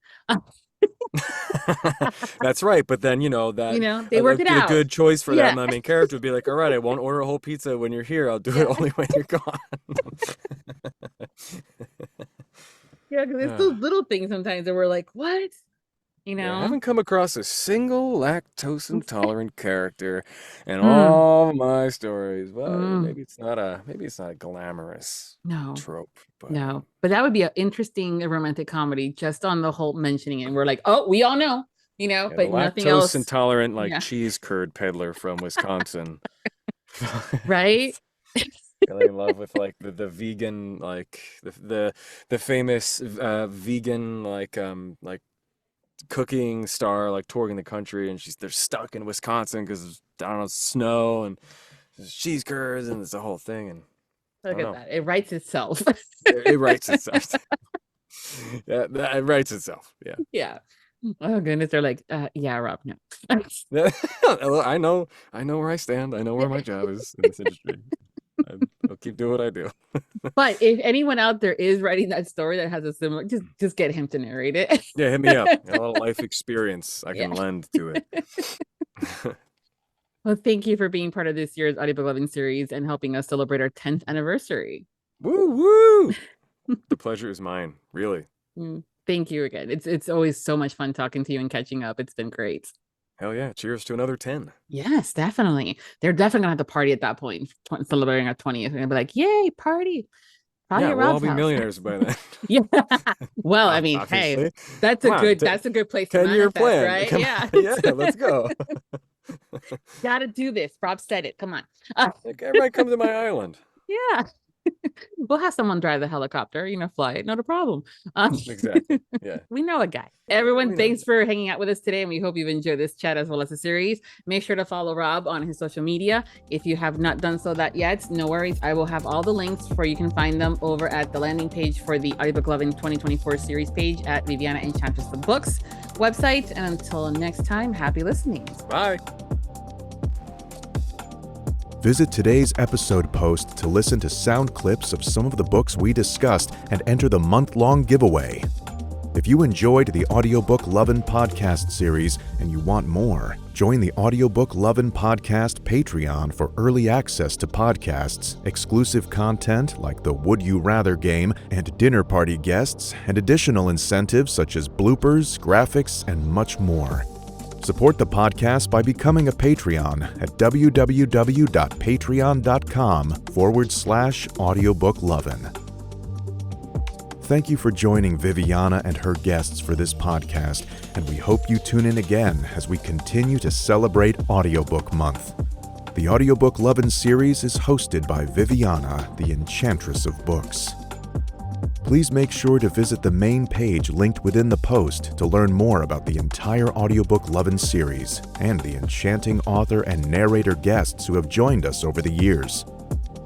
That's right, but then that they work it out. A good choice for that. My main character would be like, all right, I won't order a whole pizza when you're here. I'll do it only when you're gone. Yeah, because it's those little things sometimes that we're like, what? You Yeah, I know? haven't come across a single lactose intolerant character in Mm, all my stories. Well, mm, maybe it's not a glamorous no, trope, but no. But that would be an interesting romantic comedy just on the whole mentioning it. And we're like, oh, we all know, yeah, the but nothing lactose else. intolerant like Yeah. cheese curd peddler from Wisconsin. Right? Falling in love with like the vegan like the famous vegan like cooking star like touring the country, and they're stuck in Wisconsin because I don't know, snow and there's cheese curds and it's a whole thing, and I Look don't at know. that. It writes itself. It writes itself. Yeah, it writes itself. Yeah. Yeah. Oh goodness. They're like, yeah, Rob, no. I know where I stand. I know where my job is in this industry. I'll keep doing what I do. But if anyone out there is writing that story that has a similar, just get him to narrate it. Yeah, hit me up. A lot of life experience I can Yeah. lend to it. Well, thank you for being part of this year's Audiobook Lovin Series and helping us celebrate our 10th anniversary. Woo woo! The pleasure is mine, really. Thank you again. It's always so much fun talking to you and catching up. It's been great. Hell yeah. Cheers to another 10. Yes, definitely. They're definitely gonna have to party at that point, celebrating our 20th. And they'll be like, yay, party. Probably Yeah, at we'll all Rob's be house. millionaires by then. Yeah. Well, I mean, hey, Obviously. that's Come a on, good that's a good place to 10-year manifest, plan. right? Come Yeah. on. Yeah, let's go. Gotta do this. Rob said it. Come on. Like, everybody come to my island. Yeah. We'll have someone drive the helicopter, fly it, not a problem. Exactly. Yeah. We know a guy. Everyone, We know. thanks for hanging out with us today, and we hope you've enjoyed this chat as well as the series. Make sure to follow Rob on his social media. If you have not done so that yet, no worries. I will have all the links where you can find them over at the landing page for the Audiobook Lovin 2024 series page at Viviana Enchantress of Books website. And until next time, happy listening. Bye. Visit today's episode post to listen to sound clips of some of the books we discussed and enter the month-long giveaway. If you enjoyed the Audiobook Lovin podcast series and you want more, join the Audiobook Lovin podcast Patreon for early access to podcasts, exclusive content like the Would You Rather game and dinner party guests, and additional incentives such as bloopers, graphics, and much more. Support the podcast by becoming a Patreon at www.patreon.com/audiobookluvin. Thank you for joining Viviana and her guests for this podcast, and we hope you tune in again as we continue to celebrate Audiobook Month. The Audiobook Lovin Series is hosted by Viviana, the Enchantress of Books. Please make sure to visit the main page linked within the post to learn more about the entire Audiobook Lovin series and the enchanting author and narrator guests who have joined us over the years.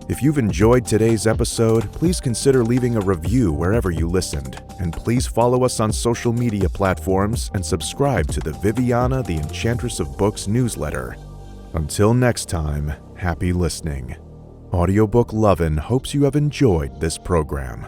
If you've enjoyed today's episode, please consider leaving a review wherever you listened, and please follow us on social media platforms and subscribe to the Viviana the Enchantress of Books newsletter. Until next time, happy listening. Audiobook Lovin hopes you have enjoyed this program.